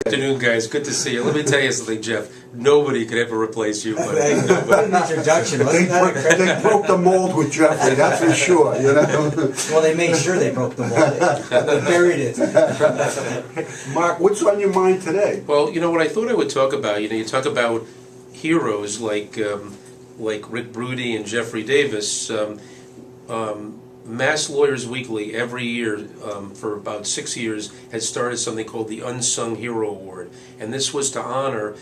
Good afternoon, guys. Good to see you. Let me tell you something, Jeff. Nobody could ever replace you. What an introduction, wasn't that? They broke the mold with Jeffrey, that's for sure, you know. Well, they made sure they broke the mold. They buried it. Mark, what's on your mind today? Well, you know what I thought I would talk about. You talk about heroes like Rick Broody and Jeffrey Davis. Mass Lawyers Weekly every year for about 6 years has started something called the Unsung Hero Award, and this was to honor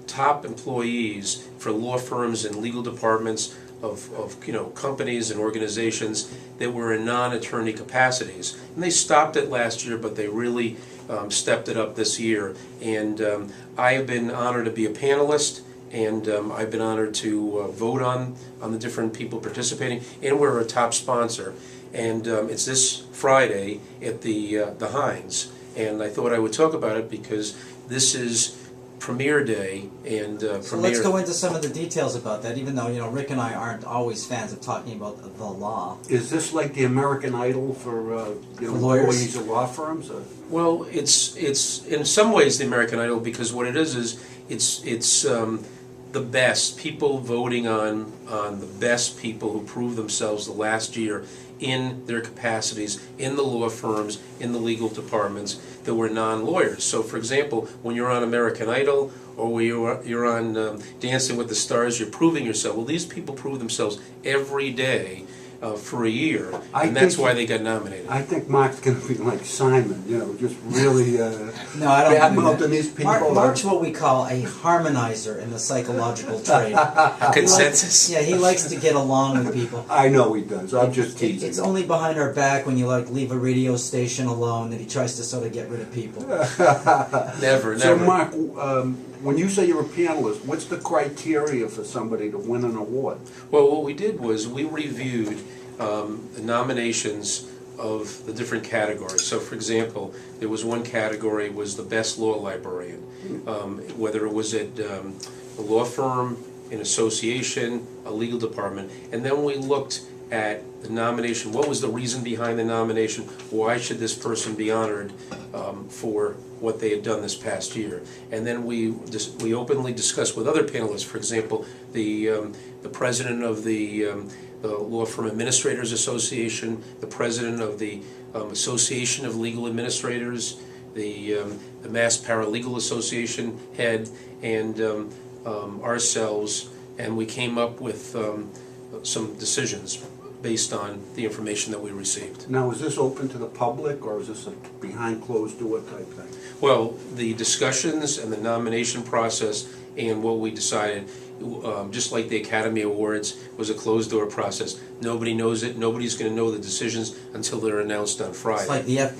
top employees for law firms and legal departments of companies and organizations that were in non-attorney capacities. And they stopped it last year, but they really stepped it up this year. And I have been honored to be a panelist. And I've been honored to vote on the different people participating, and we're a top sponsor. And it's this Friday at the Heinz, and I thought I would talk about it because this is premiere day and So let's go into some of the details about that. Even though Rick and I aren't always fans of talking about the law. Is this like the American Idol for lawyers? employees of law firms? Or? Well, it's in some ways the American Idol, because what it is it's the best people voting on the best people who proved themselves the last year in their capacities in the law firms, in the legal departments that were non-lawyers. So, for example, when you're on American Idol or when you're on Dancing with the Stars, you're proving yourself. Well, these people prove themselves every day for a year, and that's why they got nominated. I think Mark's going to be like Simon, just really No, I don't bad-mouthing these people. Mark's what we call a harmonizer in the psychological trade. A consensus. He likes to get along with people. I know he does. I'm just teasing. It's only behind our back when you leave a radio station alone that he tries to sort of get rid of people. Never. So, Mark, when you say you're a panelist, what's the criteria for somebody to win an award? Well, what we did was we reviewed the nominations of the different categories. So, for example, there was one category was the best law librarian, whether it was at a law firm, an association, a legal department, and then we looked at the nomination. What was the reason behind the nomination? Why should this person be honored for what they had done this past year? And then we openly discussed with other panelists. For example, the president of the Law Firm Administrators Association, the president of the Association of Legal Administrators, the Mass Paralegal Association head, and ourselves, and we came up with some decisions based on the information that we received. Now, is this open to the public, or is this a behind closed door type thing? Well, the discussions and the nomination process and what we decided, just like the Academy Awards, was a closed door process. Nobody knows it. Nobody's going to know the decisions until they're announced on Friday. It's like the FBI.